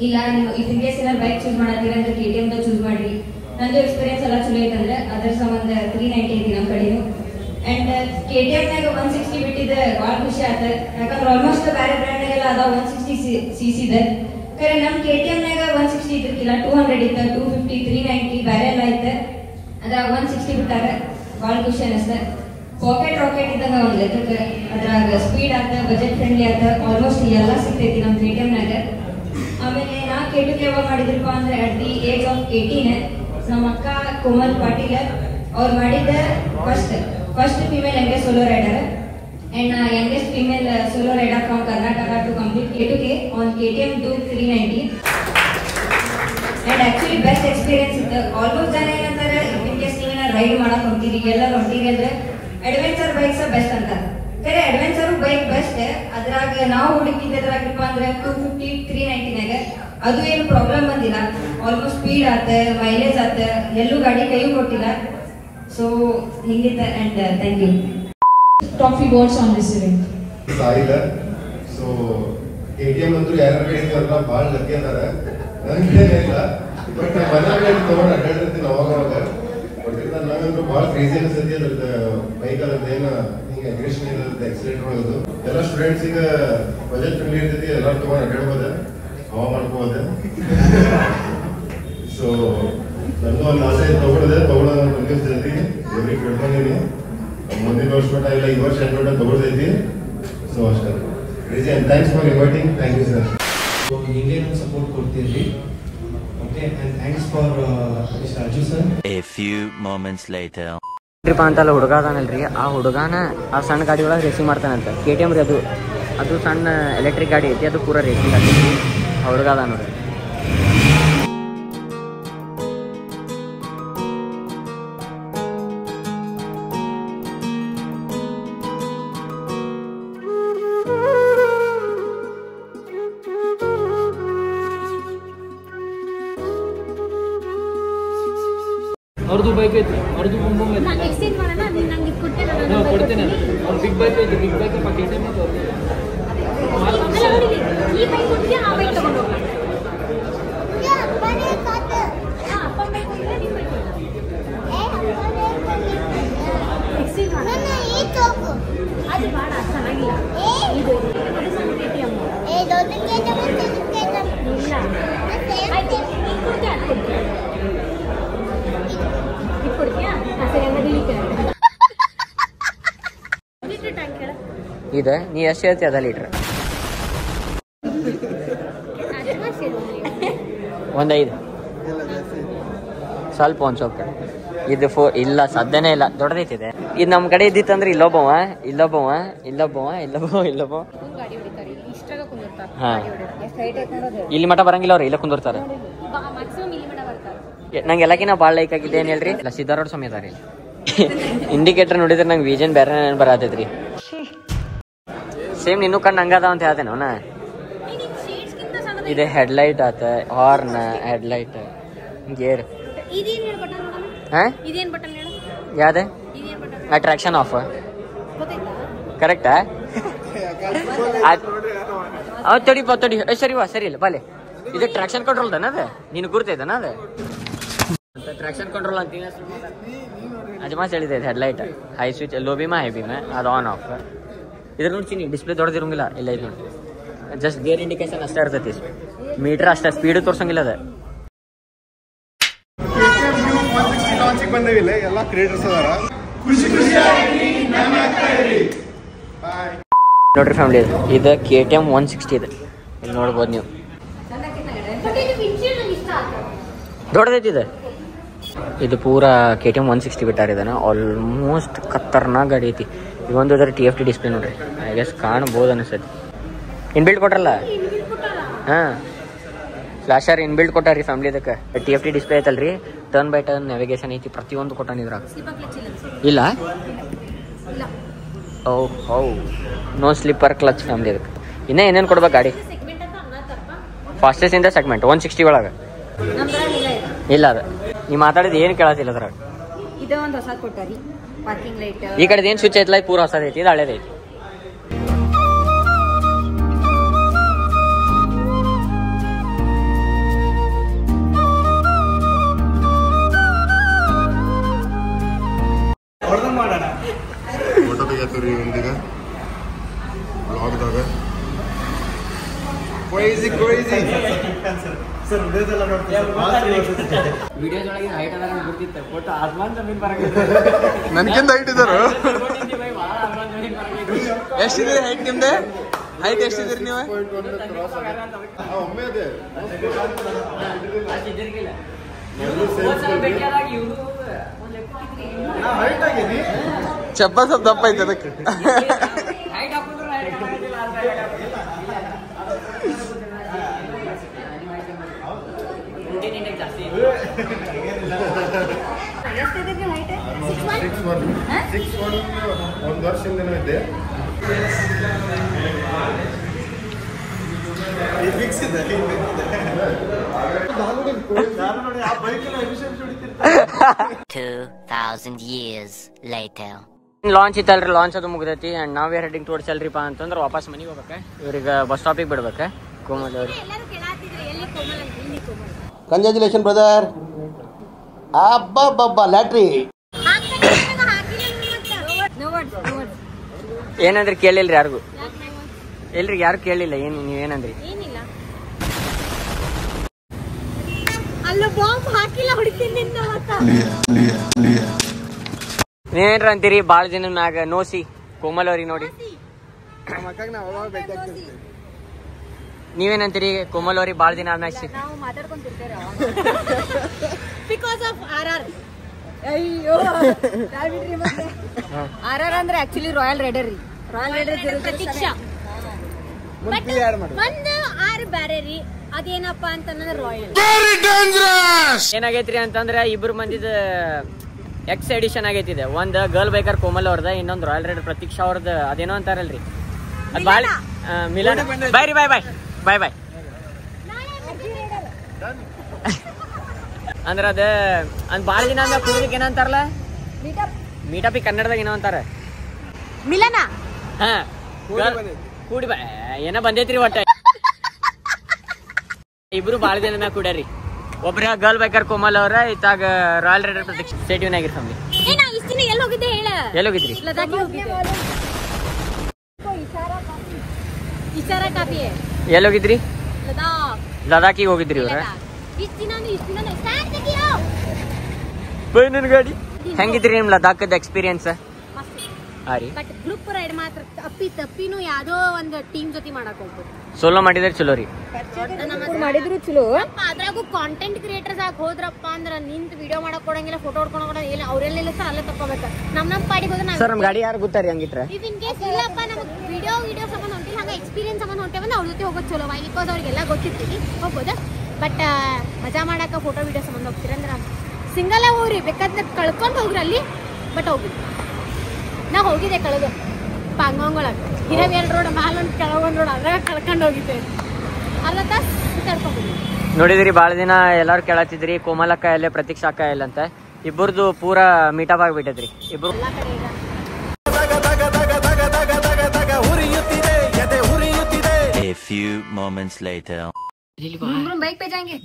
ಇಲ್ಲ ನೀವು ಇಫ್ ಇನ್ ಕೇಸ್ ಏನಾದ್ರು ಬೈಕ್ ಚೂಸ್ ಮಾಡತ್ತೀರ ಅಂದ್ರೆ KTM ದ ಚೂಸ್ ಮಾಡ್ರಿ. ನಂದು ಎಕ್ಸ್ಪೀರಿಯನ್ಸ್ ಎಲ್ಲ ಚಲೋ ಐತಂದ್ರೆ ಅದರ ಸಂಬಂಧ 390 ಐತಿ ನಮ್ಮ ಕಡೆನು. ಅಂಡ್ KTM ನಾಗ 160 ಬಿಟ್ಟಿದ್ರೆ ಭಾಳ ಖುಷಿ ಆತ. ಯಾಕಂದ್ರೆ ಆಲ್ಮೋಸ್ಟ್ ಬೇರೆ ಬ್ರ್ಯಾಂಡ್ ನಾಗೆಲ್ಲ ಅದ 160cc ಇದೆ. ಖರೆ ನಮ್ KTM ನಾಗ 160 ಇದ್ದಿಲ್ಲ, 200 ಇತ್ತು, 250, 390 ಬೇರೆ ಎಲ್ಲ ಐತೆ. ಅದ್ರಾಗ 160 ಬಿಟ್ಟಾರ, ಭಾಳ ಖುಷಿ ಅನಿಸ್ತ. ಪಾಕೆಟ್ ರಾಕೆಟ್ ಇದ್ದಂಗ ಒಂದ್ ಲೆಕ್ಕಕ್ಕೆ. ಅದ್ರಾಗ ಸ್ಪೀಡ್ ಆತ, ಬಜೆಟ್ ಫ್ರೆಂಡ್ಲಿ ಆತ, ಆಲ್ಮೋಸ್ಟ್ ಎಲ್ಲ ಸಿಗ್ತೈತಿ ನಮ್ KTM ನಾಗ. ಆಮೇಲೆ ನಾ KTM ಯಾವಾಗ ಮಾಡಿದ್ರಪ್ಪ ಅಂದ್ರೆ ಅಟ್ ದಿ ಏಜ್ ಆಫ್ 18 ನಮ್ಮ ಅಕ್ಕ ಕೋಮಲ್ ಪಾಟೀಲ್ ಅವ್ರು ಮಾಡಿದ್ದ first female youngest solo rider and youngest female solo rider from Karnataka to complete K2K on KTM Duke 390. And actually best experience ಇತ್ತು. ಆಲ್ಮೋಸ್ಟ್ ಜನ ಏನಂತಾರೆ ಇನ್ ಕೇಸ್ ನೀವೇನ ರೈಡ್ ಮಾಡಕ್ ಹೊಂಟಿರಿ ಎಲ್ಲರೂ ಹೊಂಟಿರಿ ಅಂದ್ರೆ ಅಡ್ವೆಂಚರ್ ಬೈಕ್ಸ್ ಬೆಸ್ಟ್ ಅಂತ. ಖರೆ ಅಡ್ವೆಂಚರ್ ಬೈಕ್ ಬೆಸ್ಟ್. ಅದ್ರಾಗ ನಾವು ಹುಡುಕಿದ್ರಾಗಪ್ಪ ಅಂದ್ರೆ 250, 390ನಾಗ ಅದು ಏನು ಪ್ರಾಬ್ಲಮ್ ಬಂದಿಲ್ಲ. ಆಲ್ಮೋಸ್ಟ್ ಸ್ಪೀಡ್ ಆತ, ಮೈಲೇಜ್ ಆತ, ಎಲ್ಲೂ ಗಾಡಿ ಕೈಯೂ ಕೊಟ್ಟಿಲ್ಲ. ಸೊ ಹಿಂಗಿತ್ತ. And thank you. Trophy awards on this event. ಸಾಯಿಲ್ಲ. ಸೊ KTM ಅಂತೂ ಯಾರ ಕಡೆ ಇದ್ದಾರಲ್ಲ ಭಾಳ ಲಕ್ಕಿ ಅದಾರ. ನನಗೆ ಇಲ್ಲ, ಬಟ್ ಮನೆಯಾಗ ತಗೊಂಡು ಅಡ್ಡಾಡಿರ್ತೀನಿ ಅವಾಗ. ಬಟ್ ನಂಗಂತೂ ಭಾಳ ಕ್ರೇಜಿ ಅನಿಸ್ತೈತಿ ಅದ್ರದ್ದು ಬೈಕ್ ಅದ್ರದ್ದು ಏನು ಹಿಂಗೆ ಅಗ್ರೆಷನ್ ಇರೋದು ಎಕ್ಸಿಡೆಂಟ್ ಮಾಡೋದು. ಎಲ್ಲ ಸ್ಟೂಡೆಂಟ್ಸಿಗೆ ಬಜೆಟ್ ಫ್ರೆಂಡ್ಲಿ ಇರ್ತೈತಿ, ಎಲ್ಲರೂ ತಗೊಂಡು ಅಡ್ಡಾಡ್ಬೋದು, ಹವಾ ಮಾಡ್ಕೋಬೋದು. ಸೊ ನನಗೂ ಒಂದು ಆಸೆ ತಗೊಳ್ಳೋದು ಮುಗಿಸ್ತೈತಿ. ಎವ್ರಿ ಬಿಡ್ಕೊಂಡಿನಿ ಮುಂದಿನ ವರ್ಷ ಮಟ್ಟ ಇಲ್ಲ, ಈ ವರ್ಷ ಎಂಟು ತಗೊಳ್ತೈತಿ. ಸೊ ಅಷ್ಟೇ. Crazy and thanks for inviting. Thank you sir. ಹಿಂಗೆ ನಮ್ಗೆ ಸಪೋರ್ಟ್ ಕೊಡ್ತೀರಿ. Okay and thanks for mister Raju sir. A few moments later. ಅಂತಲ್ಲ ಹುಡುಗ ಅದಾನಲ್ರಿ, ಆ ಹುಡುಗಾನ ಆ ಸಣ್ಣ ಗಾಡಿ ಒಳಗೆ ರೇಸಿಂಗ್ ಮಾಡ್ತಾನಂತ. KTM ರೀ ಅದು ಸಣ್ಣ ಎಲೆಕ್ಟ್ರಿಕ್ ಗಾಡಿ ಐತಿ, ಅದು ಪೂರ ರೇಸಿಂಗ್ ಗಾಡಿ. ಆ ಹುಡುಗ ಅದ ನೋಡ್ರಿ. ಅವ್ರದ್ದು ಬೈಕ್ ಐತಿ, ಅವ್ರದ್ದು ಮುಂಬೈ ನಾನು ಎಕ್ಸ್ಚೇಂಜ್ ಮಾಡೋಣ, ನಂಗೆ ಇದು ಕೊಟ್ಟೆ ನಾನು ಕೊಡ್ತೇನೆ. ಅವ್ರ ಬಿಗ್ ಬೈಕ್ ಐತಿ, ಬಿಗ್ ಬೈಕ್ KTM ಮತ್ತು ಈ ಬೈಕ್ ಕೊಡ್ತೀಯ, ಆ ಬೈಕ್ ತಗೊಂಡು ಹೋಗೋಣ. ಅಪ್ಪ ಬೈಕ್ ಕೊಡ್ತೀಯ, ನಿಮ್ಮ ಬೈಕ್ ಎಕ್ಸ್ಚೇಂಜ್ ಮಾಡೋಣ. ಅದು ಬೇಡ, ಚೆನ್ನಾಗಿಲ್ಲ. ಇದು KTM ಇಲ್ಲ. ಆಯ್ತು, ಈಗ ಕೊಡ್ತೀಯ, ಅದು ಕೊಡ್ತೀಯ, ಇದು ಕೊಡ್ತೀಯಾ? ಸರಿ, ಹಂಗಾದ್ರೆ ಲೀಟರ್ ಟ್ಯಾಂಕ್ ಹೇಳ. ಇದೆ, ನೀ ಎಷ್ಟು ಹೇಳ್ತಿ ಅದ ಲೀಟ್ರ್? 1.5 ಸ್ವಲ್ಪ ಇದು ಇಲ್ಲ, ಸಾಧ್ಯನೇ ಇಲ್ಲ, ದೊಡ್ಡದೈತಿದೆ. ಇದು ನಮ್ಮ ಕಡೆ ಇದ್ದಿತ್ತಂದ್ರೆ ಇಲ್ಲೊಬ್ಬವ ಹಾ, ಇಲ್ಲಿ ಮಠ ಬರಂಗಿಲ್ಲ ಅವ್ರು, ಇಲ್ಲ ಕುಂದಿರ್ತಾರೆ. ನಂಗೆ ಎಲ್ಲಕ್ಕಿನ್ನ ಭಾಳ ಲೈಕ್ ಆಗಿದೆ ಏನು ಹೇಳ್ರಿ, ಇಲ್ಲ ಸಿದ್ಧಾರೋಡ್ ಸಮಯ ಅದಾರಿ. ಇಂಡಿಕೇಟರ್ ನೋಡಿದ್ರೆ ನಂಗೆ ವಿಜನ್ ಬೇರೆ ಬರತೈತ್ರಿ. ಸೇಮ್ ನಿನ್ನೂ ಕಣ್ಣು ಹಂಗದಾವ ಅಂತ ಹೇಳ್ತೇನೆ ಅವನ. ಇದೆ ಹೆಡ್ಲೈಟ್ ಆತ, ಹಾರ್ನ್, ಹೆಡ್ಲೈಟ್, ಗೇರ್. ಯಾವ್ದೆ ಅಟ್ರಾಕ್ಷನ್ ಆಫ್ ಕರೆಕ್ಟಾ? ಅವ್ ತಡಿ ಸರಿ ಇಲ್ಲ ಬಾಲೆ. ಇದು ಟ್ರಾಕ್ಷನ್ ಕಂಟ್ರೋಲ್ ತಾನ ಅದ, ನೀನು ಗುರ್ತೈತಾನ ಅದ ಟ್ರಾಕ್ಷನ್ ಕಂಟ್ರೋಲ್ ಅಂತೀನಿ. ಅಜಮಾಸ್ ಹೇಳಿದೆ ಹೆಡ್ಲೈಟ್, ಹೈ ಸ್ವಿಚ್, ಲೋ ಬೀಮಾ ಹೈ ಬೀಮಾ, ಅದು ಆನ್ ಆಫ್. ಇದ್ರ ನೋಡ್ತೀನಿ ಡಿಸ್ಪ್ಲೇ ದೊಡ್ಡದಿರಂಗಿಲ್ಲ, ಇಲ್ಲ ಇದು ನೋಡಿ ಜಸ್ಟ್ ಗೇರ್ ಇಂಡಿಕೇಶನ್ ಅಷ್ಟೇ ಇರ್ತೈತಿ, ಮೀಟರ್ ಅಷ್ಟೇ, ಸ್ಪೀಡ್ ತೋರ್ಸಂಗಿಲ್ಲ ಅದ. ಬಂದೇವಿಲ್ಲ, ಎಲ್ಲ ಕ್ರಿಯೇಟರ್ಸ್ ಅದಾರ. ನೋಡ್ರಿ ಫ್ಯಾಮಿಲಿ, ಇದು KTM 160 ಇದೆ, ಇಲ್ಲಿ ನೋಡ್ಬೋದು ನೀವು. ದೊಡ್ಡದೈತಿ ಇದು ಪೂರಾ KTM 160 ಬಿಟ್ಟಾರ. ಇದನ್ನ ಆಲ್ಮೋಸ್ಟ್ ಖತರ್ನಾಕ್ ಗಾಡಿ ಐತಿ. ಇವೊಂದು ಅದರ TFT ಡಿಸ್ಪ್ಲೇ ನೋಡ್ರಿ, ಐ ಗೆಸ್ ಕಾಣ್ಬೋದು ಅನಿಸ್ತೈತಿ. ಇನ್ಬಿಲ್ಟ್ ಕೊಟ್ರಲ್ಲ, ಹಾಂ ಫ್ಲಾಶರ್ ಇನ್ಬಿಲ್ಟ್ ಕೊಟ್ಟಾರಿ ಫ್ಯಾಮಿಲಿ. ಇದಕ್ಕೆ TFT ಡಿಸ್ಪ್ಲೇ ಐತಲ್ರಿ, ಟರ್ನ್ ಬೈ ಟರ್ನ್ ನ್ಯಾವಿಗೇಷನ್ ಐತಿ, ಪ್ರತಿಯೊಂದು ಕೊಟ್ಟಾನ ಇದ್ರಾಗ. ಇಲ್ಲ ನೋ ಸ್ಲಿಪ್ಪರ್ ಕ್ಲಚ್ ಫ್ಯಾಮಿಲಿ. ಇದಕ್ಕೆ ಇನ್ನೂ ಏನೇನು ಕೊಡ್ಬೇಕು ಗಾಡಿ? ಫಾಸ್ಟೆಸ್ಟ್ ಇಂದ ಸೆಗ್ಮೆಂಟ್ 160 ಒಳಗೆ ಇಲ್ಲ ಅದು ನೀವು ಮಾತಾಡಿದ ಏನು ಕೇಳತ್ತಿಲ್ಲ ಅದ್ರಾಗ. ಇದು ಒಂದು ಹೊಸ ಕೊಟ್ಟಾರಿ ಪಾರ್ಕಿಂಗ್ ಲೈಟ್. ಈ ಕಡೆ ಏನು ಸ್ವಿಚ್ ಐತ್ಲ ಪೂರ ಹೊಸದೈತಿ, ಇದು ಹಳೇದೈತಿ. ಫೋಟೋ ತೆಗಿತೀರಿ ಒಂದೀಗ ಬ್ಲಾಗ್ದಾಗ. ನನ್ಗಿಂತ ಹೈಟ್ ಇದಾರ. ಎಷ್ಟಿದ್ದೀರಿ ಹೈಟ್ ನಿಮ್ದೆ? ಹೈಟ್ ಎಷ್ಟಿದ್ದೀರಿ ನೀವು? ಒಮ್ಮೆ ಅದೇ ಚಪ್ಪ ಸ್ವಲ್ಪ ದಪ್ಪ ಐತೆ ಅದಕ್ಕೆ. ಒಂದು ವರ್ಷದಿಂದ ಇದ್ದೆ. ಲಾಂಚ್ ಇತ್ತಲ್ರಿ, ಲಾಂಚ್ ಅದು ಮುಗ್ದೈತಿ. ಅಂಡ್ ನಾವ್ ಹೆಡಿಂಗ್ ಟುವರ್ಡ್ಸ್ ಎಲ್ರಿಪಾ ಅಂತಂದ್ರೆ ವಾಪಸ್ ಮನೆಗೆ ಹೋಗ್ಬೇಕ. ಇವ್ರಿಗೆ ಬಸ್ ಸ್ಟಾಪಿಗೆ ಬಿಡ್ಬೇಕ ಕೋಮಲ್ ಅವ್ರಿಗೆ. Congratulation brother. ಅಬ್ಬಬ್ಬಬ್ಬ ಲ್ಯಾಟ್ರಿ ಏನಂದ್ರಿ ಕೇಳಿಲ್ರಿ ಯಾರಿಗೂ? ಎಲ್ರಿಗೆ ಯಾರು ಕೇಳಿಲ್ಲ. ಏನು ನೀವೇನಂದ್ರಿ? ನೀವೇನ್ರ ಅಂತೀರಿ? ಬಾಳ ದಿನ ಮ್ಯಾಗ ನೋಸಿ ಕೋಮಲ್ ಅವ್ರಿಗೆ ನೋಡಿ. ನೀವೇನಂತೀರಿ? ಕೋಮಲ್ ಅವ್ರಿಗೆ ಬಾಳ ದಿನ ಆದ್ಮ್ಯಾಗ ಸಿಕ್ RR ಅಂದ್ರೆ ಆಕ್ಚುಲಿ ರಾಯಲ್ ರೈಡರ್ ರೀ. ರಾಯಲ್ ರೈಡರ್ ಪ್ರತೀಕ್ಷಾ ಒಂದು ಆರ್ ಬ್ಯಾರೆ ರೀ. ಅದೇನಪ್ಪ ಅಂತಂದ್ರೆ ರಾಯಲ್. ಏನಾಗೈತ್ರಿ ಅಂತಂದ್ರೆ ಇಬ್ರು ಮಂದಿದ ಎಕ್ಸ್ ಎಡಿಷನ್ ಆಗೈತಿದೆ. ಒಂದ್ ಗರ್ಲ್ ಬೈಕರ್ ಕೋಮಲ್ ಅವ್ರದ, ಇನ್ನೊಂದು ರಾಯಲ್ ರೈಡರ್ ಪ್ರತೀಕ್ಷಾ ಅವ್ರದ್ದು. ಅದೇನೋ ಅಂತಾರಲ್ರಿ ಅದ್ ಬಾಳ ಮಿಲನ. ಬಾಯ್ ರೀ, ಬಾಯ್ ಬಾಯ್ ಬಾಯ್ ಬಾಯ್. ಅಂದ್ರ ಅದ ಅಂದ್ ಬಾಳ ದಿನ ಅಂದ ಕುಡಿದಕ್ಕೆ ಏನಂತಾರಲ್ಲ, ಮೀಟಪ್ ಕನ್ನಡದಾಗ ಏನೋ ಅಂತಾರ ಮಿಲನ. ಹಾ ಕೂಡಿ ಬಾ ಏನೋ ಬಂದೈತ್ರಿ ಒಟ್ಟ. ಇಬ್ರು ಬಾಳ ದಿನ ಮ್ಯಾಗ ಕುಡ್ಯಾರಿ. ಒಬ್ರ ಗರ್ಲ್ ಬೈಕರ್ ಕೋಮಲ್ ಅವ್ರ, ಇತ್ತಾಗ ರಾಯಲ್ ರೈಡರ್ ಪ್ರತೀಕ್ಷಾ. ಸ್ಟೇಟ್ಯೂನ್ ಆಗಿರ್ ಎಲ್ಲೋಗಿದ್ರಿ? ಎಲ್ಲೋಗಿದ್ರಿ? ಲದಾಖಿಗೆ ಹೋಗಿದ್ರಿ ಇವ್ರ. ನನ್ ಗಾಡಿ ಹೆಂಗಿದ್ರಿ ನಿಮ್ ಲದಾಖದ ಎಕ್ಸ್ಪೀರಿಯನ್ಸ್? ಬಟ್ ಗ್ರೂಪ್ ರೈಡ್ ಮಾತ್ರ ತಪ್ಪಿನೂ ಯಾವ್ದೋ ಒಂದು ಟೀಮ್ ಜೊತೆ ಮಾಡಕ್ ಹೋಗ್ಬೋದು. ಸೋಲೋ ಮಾಡಿದ್ರೆ ಚಲೋ ರೀ. ಮಾಡಿದ್ರು ಚಲೋ. ಅದ್ರಾಗೂ ಕಾಂಟೆಂಟ್ ಕ್ರಿಯೇಟರ್ಸ್ ಆಗಿ ಹೋದ್ರಪ್ಪ ಅಂದ್ರ ನಿಂತ್ ವಿಡಿಯೋ ಮಾಡಕ್ ಕೊಡಂಗಿಲ್ಲ, ಫೋಟೋ ಹೊಡ್ಕೊಂಡು ಅವ್ರೆಲ್ಲ ಸರ್ ಅಲ್ಲೇ ತಕೋಬೇಕ. ನಮ್ ಪಾಡಿಗೆ ಹೋದ್ರೆ ಸರ್ ನಮ್ ಗಾಡಿ ಯಾರು ಗೊತ್ತಾರಿ ಹಂಗಿಟ್ರೆ? ಇನ್ ಕೇಸ್ ಇಲ್ಲಪ್ಪ ನಮ್ಗೆ ವಿಡಿಯೋ ಸಂಬಂಧ ಹೊಂಟಿಲ್ಲ, ಹಂಗ ಎಕ್ಸ್ಪೀರಿಯನ್ಸ್ ಸಂಬಂಧ ಹೊಂಟೇವಂದ್ರೆ ಅವ್ರ ಜೊತೆ ಹೋಗೋದು ಚಲೋ. ಬಿಕಾಸ್ ಅವ್ರಿಗೆಲ್ಲ ಗೊತ್ತಿರ್ತೀವಿ ಹೋಗ್ಬೋದ. ಬಟ್ ಮಜಾ ಮಾಡಾಕ ಫೋಟೋ ವಿಡಿಯೋ ಸಂಬಂಧ ಹೋಗ್ತೀರಂದ್ರ ಸಿಂಗಲ್ ಹೋಗ್ರಿ, ಬೇಕಾದ್ರೆ ಕಳ್ಕೊಂಡು ಹೋಗ್ರಿ ಅಲ್ಲಿ. ಬಟ್ ಹೋಗಿದ್ವಿ, ನಾ ಹೋಗಿದ್ದೆ ಕಳೆದು ಪಾಂಗೊಂಗೊಳಗೆ ಹಿರೇಬೇಲ್ ರೋಡ್ ಮಾಲೊಂದು ಕೆಳಗೊಂದು ರೋಡ್ ಅದ್ರಾಗ ಕಳ್ಕೊಂಡು ಹೋಗಿದ್ದೆ. ಅರ್ಧ ತಾಸು ಕರ್ಕೊಂಡ್ಬಿದ್ವಿ. ನೋಡಿದ್ರಿ ಬಾಳ ದಿನ ಎಲ್ಲಾರು ಕೇಳತ್ತಿದ್ರಿ ಕೋಮಲಕ್ಕ ಎಲ್ಲೇ ಪ್ರತೀಕ್ಷಾ ಅಕ್ಕ ಎಲ್ಲ ಅಂತ. ಇಬ್ಬರದು ಪೂರಾ ಮೀಟಪ್ ಆಗಿಬಿಟ್ಟದ್ರಿ ಇಬ್ರು. A few moments later. Bike ಪೇ ಜಾएंगे.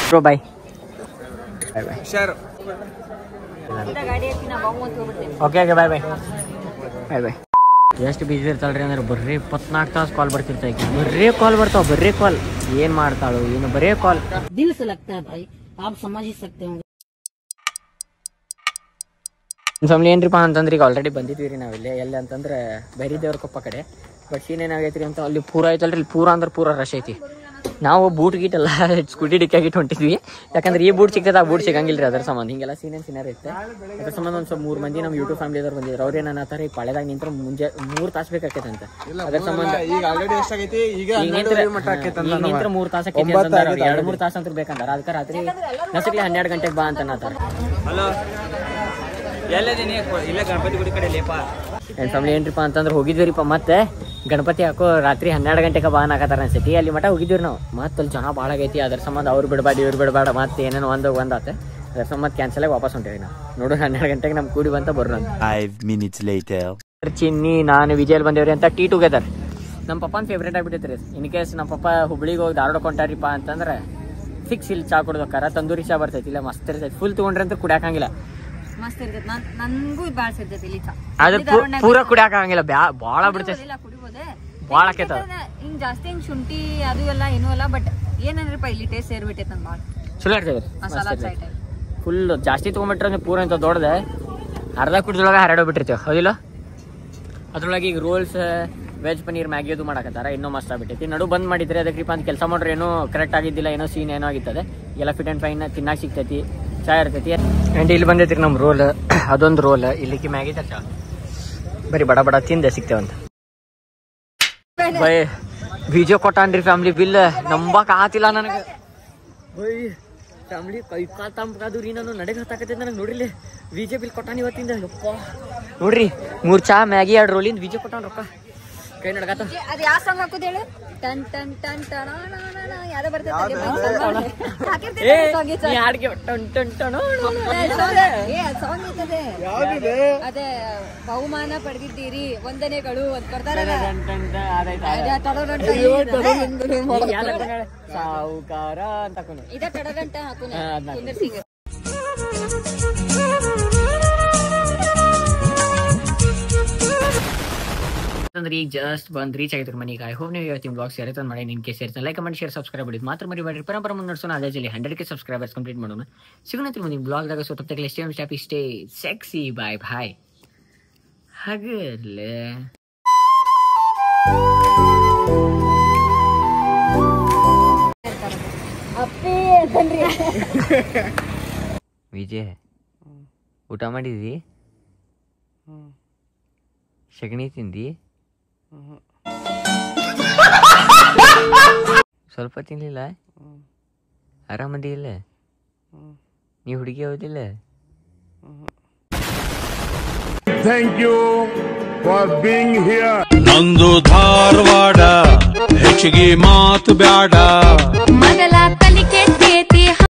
Bro bye bye bye. Sir ಗಾಡಿ ಐತಿ, ನಾ ಬಾಂಗ್ ಅಂತ ಹೋಗ್ಬಿಡ್ತೇನೆ. Okay okay bye bye bye ಬಾಯ್. ಎಷ್ಟು ಬಿಜಿ ಇರ್ತಾಳ್ರಿ ಅಂದ್ರೆ ಬರ್ರಿ 24 ತಾಸು ಕಾಲ್ ಬರ್ತಿರ್ತಾವ. ಬರ್ರೇ ಕಾಲ್ ಬರ್ತಾವ, ಬರ್ರೇ ಕಾಲ್. ಏನ್ ಮಾಡ್ತಾಳು ಏನು, ಬರೇ ಕಾಲ್. दिल से लगता है भाई, आप समझ ही सकते होंगे. ಫ್ಯಾಮಿಲಿ ಏನ್ರಿಪಾ ಅಂತಂದ್ರೆ ಈಗ ಆಲ್ರೆಡಿ ಬಂದಿದ್ವಿ ರೀ ನಾವಿಲ್ಲಿ. ಎಲ್ಲಿ ಅಂತಂದ್ರೆ ಬೈರಿ ದೇವ್ರ ಕೊಪ್ಪ ಕಡೆ. ಬಟ್ ಸೀನ್ ಏನಾಗೈತ್ರಿ ಅಂತ ಅಲ್ಲಿ ಪೂರ ಐತಲ್ರಿ, ಇಲ್ಲಿ ಪೂರ ಅಂದ್ರೆ ಪೂರ ರಶ್ ಐತಿ. ನಾವು ಬೂಟ್ ಗೀಟ್ ಎಲ್ಲ ಸ್ಕೂಟಿ ಡಿಕ್ಕಾಗಿಟ್ಟು ಹೊಂಟಿದ್ವಿ. ಯಾಕಂದ್ರೆ ಈ ಬೂಟ್ ಸಿಗ್ತದೆ, ಆ ಬೂಟ್ ಸಿಗಂಗಿಲ್ಲ ರೀ. ಅದ್ರ ಸಂಬಂಧ ಹಿಂಗೆಲ್ಲ ಸೀನರ್ ಇರುತ್ತೆ. ಅದ್ರ ಸಂಬಂಧ ಒಂದು ಸ್ವಲ್ಪ 3 ಮಂದಿ ನಮ್ಮ ಯೂಟ್ಯೂಬ್ ಫ್ಯಾಮಿಲಿದವ್ರು ಬಂದಿದ್ರು. ಅವ್ರು ಏನಂತಾರೆ, ಈ ಪಾಳೆದಾಗ ನಿಂತ್ರ ಮುಂಜೆ 3 ತಾಸು ಬೇಕಾಕೈತೆ ಅಂತ. ಅದ್ರ ಸಂಬಂಧ ಈಗ ಆಲ್ರೆಡಿ ಎಷ್ಟಾಗೈತಿ, ಈಗ 3 ತಾಸು ಆಕೈತಿ ಅಂತಂದ್ರೆ 2-3 ತಾಸು ಅಂತ ಬೇಕಂತಾರ. ಅದಕ್ಕೆ ರಾತ್ರಿ ನಸಕ್ಲಿ 12 ಗಂಟೆಗೆ ಬಾ ಅಂತ ಅನ್ನತಾರ. ಹಲೋ ಎಲ್ಲದಿನಿ ಇಲ್ಲ ಗಣಪತಿ ಗುಡಿ ಕಡೆ ಲೇಪ. ಫ್ಯಾಮಿಲಿ ಏನ್ರಿಪ್ಪ ಅಂತಂದ್ರೆ ಹೋಗಿದ್ವಿರಿಪ್ಪ. ಮತ್ತೆ ಗಣಪತಿ ಯಾಕೋ ರಾತ್ರಿ 12 ಗಂಟೆಗೆ ಬಾನ್ ಹಾಕತ್ತಾರ ಅನ್ಸತಿ. ಅಲ್ಲಿ ಮಠ ಹೋಗಿದ್ದೀವಿ ನಾವು. ಮತ್ತೆ ಅಲ್ಲಿ ಜನ ಭಾಳ ಆಗೈತಿ. ಅದ್ರ ಸಂಬಂಧ ಅವ್ರು ಬಿಡಬೇಡ ಇವ್ರು ಬಿಡಬೇಡ ಮತ್ತೆ ಏನೇನೋ ಒಂದಾತ. ಅದ್ರ ಸಂಬಂಧ ಕ್ಯಾನ್ಸಲ್ ಆಗಿ ವಾಪಸ್ ಹೊಂಟೇವಿ ನಾವು. ನೋಡು 12 ಗಂಟೆಗೆ ನಮ್ಗೆ ಕೂಡಿ ಬಂತ ಬರೋಣ. 5 minutes later. ಚಿನ್ನಿ ನಾನು ವಿಜಯಲ್ ಬಂದೇವ್ರಿ ಅಂತ ಟೀ ಟುಗೆದರ್. ನಮ್ಮ ಪಪ್ಪನ ಫೇವ್ರೇಟ್ ಆಗಿಬಿಟ್ಟೈತ್ರಿ. ಇನ್ ಕೇಸ್ ನಮ್ಮ ಪಪ್ಪ ಹುಬ್ಳಿಗೆ ಹೋಗಿ ಧಾರವಾಡ ಕೊಂಟಾರಿಪ್ಪ ಅಂತಂದ್ರೆ ಫಿಕ್ಸ್ ಇಲ್ಲಿ ಚಾ ಕೊಡ್ಬೇಕಾರ. ತಂದೂರಿ ಚಾ ಬರ್ತೈತಿ, ಇಲ್ಲ ಮಸ್ತ್ ಇರ್ತೈತಿ. ಫುಲ್ ತಗೊಂಡ್ರೆ ಅಂತ ಕುಡಿಯಾಕಂಗಿಲ್ಲ. ಮಸ್ತ್ ಇರ್ತೈತಿ. ನನಗೂ ಭಾಳ ಸಿರ್ತೈತಿ ಇಲ್ಲಿ ಚಾ. ಅದ್ರ ಪೂರ ಕುಡಿಯಾಕಂಗಿಲ್ಲ, ಭಾಳ ಬಿಡ್ತೈತಿ. ಭಾಳ ಆಕೈತ ಹಿಂಗ್ ಜಾಸ್ತಿ ಹಿಂಗ್ ಶುಂಠಿ ಅದು ಎಲ್ಲ ಏನೂ ಅಲ್ಲ. ಬಟ್ ಏನಂದ್ರಪ್ಪ ಇಲ್ಲಿ ಟೇಸ್ಟ್ ಸೇರ್ಬಿಟ್ಟೈತೆ ನನ್ ಭಾಳ ಚಲೋ ಇರ್ತೈತಿ. ಮಸಾಲಾ ಚಾ ಟೈಪ್ ಫುಲ್ ಜಾಸ್ತಿ ತೊಗೊಂಡ್ಬಿಟ್ರೆ ಪೂರ ಇಂಥ ದೊಡ್ಡದೆ ಅರ್ಧ ಕುಡಿದೊಳಗೆ ಹರಡೋಗ್ಬಿಟ್ಟಿರ್ತೇವೆ. ಹೌದಿಲ್ಲ? ಅದ್ರೊಳಗೆ ಈಗ ರೋಲ್ಸ್, ವೆಜ್ ಪನ್ನೀರ್, ಮ್ಯಾಗಿ ಅದು ಮಾಡಕತ್ತಾರ. ಇನ್ನೂ ಮಸ್ತ್ ಆಗ್ಬಿಟ್ಟೈತಿ. ನಡು ಬಂದ್ ಮಾಡಿದ್ರೆ ಅದಕ್ಕಿಪ್ಪ ಅಂತ ಕೆಲಸ ಮಾಡ್ರೆ ಏನೋ ಕರೆಕ್ಟ್ ಆಗಿದ್ದಿಲ್ಲ, ಏನೋ ಸೀನ್ ಏನೋ ಆಗಿರ್ತದೆ. ಎಲ್ಲ ಫಿಟ್ ಆ್ಯಂಡ್ ಫೈನ್ ತಿನ್ನಾಕ ಸಿಗ್ತೈತಿ, ಚಾ ಇರ್ತೈತಿ. ಆ್ಯಂಡ್ ಇಲ್ಲಿ ಬಂದೈತಿ ನಮ್ಮ ರೋಲ್, ಅದೊಂದು ರೋಲ್. ಇಲ್ಲಿಕ್ಕೆ ಮ್ಯಾಗಿ ಚಾ ಬರೀ ಬಡ ಬಡ ತಿಂದೆ ಸಿಗ್ತೇವಂತ. ಬೈ ವಿಜಯ ಕೊಟ್ಟಾನ್ರಿ ಫ್ಯಾಮಿಲಿ ಬಿಲ್. ನಂಬಕ್ ಆತಿಲ್ಲ ನನಗೆ. ಬೈ ಫ್ಯಾಮಿಲಿ ಕೈ ಕಾಲ್ ತಂಪಾದು ರೀ. ನಾನು ನಡೆಗೆ ಹತ್ತಾಕತ್ತೈತೆ ನನಗೆ. ನೋಡ್ರಿ ವಿಜಯ್ ಬಿಲ್ ಕೊಟ್ಟಾನ ಇವತ್ತಿಂದ. ಯಪ್ಪ ನೋಡ್ರಿ 3 ಚಾ ಮ್ಯಾಗಿ 2 ರೋಲಿಂದ ವಿಜಯ್ ಕೊಟ್ಟಾನ ರೊಕ್ಕ. ಕೈ ನಡ್ಗಾತ. ಅದು ಯಾವ ಸಾಂಗ್ ಹಾಕೋದು ಹೇಳು? ಟನ್ ಟನ್ ಟನ್ ಟಣ ಯಾವ್ದೋ ಬರ್ತೈತೆ. ಅದೇ ಬಹುಮಾನ ಪಡೆದಿದ್ದೀರಿ, ವಂದನೆಗಳು ಅಂತ ಕೊಡ್ತಾರಲ್ಲ. ಸಾವುಕಾರ ಅಂತ ಇದ ಟಡಗಂಟ ಹಾಕೋಣ ಸಿಂಗ್. ಅಂದ್ರೆ ಈಗ ಜಸ್ಟ್ ಬಂದು ರೀಚ್ ಆಗಿದ್ರು ಮನೆಗೆ. ಐ ಹೋಪ್ ನೀವು ಇವತ್ತಿನ ಬ್ಲಾಗ್ ಸೇರ್ತಾನೆ ಮಾಡಿ. ನಿನ್ ಕೇಸ್ ಸೇರ್ತಾನೆ ಲೈಕ್ ಕಮೆಂಟ್ ಶೇರ್ ಸಬ್ಸ್ಕ್ರೈಬ್ ಮಾಡಿದ್ದು ಮಾತ್ರ ಮರಿಬೇಡಿ. ಪರಂಪರ ಮುಂದೆ ನಡೆಸೋಣ. ಅದೇ ಜಲ್ಲಿ 100K ಸಬ್ಸ್ಕ್ರೈಬರ್ಸ್ ಕಂಪ್ಲೀಟ್ ಮಾಡೋಣ. ಸಿಗೋಣ ಮುಂದಿನ ಬ್ಲಾಗ್ದಾಗ. ಸೊ ತಪ್ಪಕ್ಕೆ stay happy, stay sexy. Bye bye. ಹಾಗಲ್ಲೇ ವಿಜಯ್ ಊಟ ಮಾಡಿದಿ? ಸಗಣಿ ತಿಂದಿ? ಸ್ವಲ್ಪ ತಿನ್ಲಿಲ್ಲ? ಆರಾಮದಿ ಇಲ್ಲ? ನೀ ಹುಡುಗಿ ಹೋದಿಲ್ಲ? Thank you for being here. ನಂದು ಧಾರವಾಡ ಹೆಚ್ಚಿಗೆ ಮಾತು ಬ್ಯಾಡ. ಮೊದಲ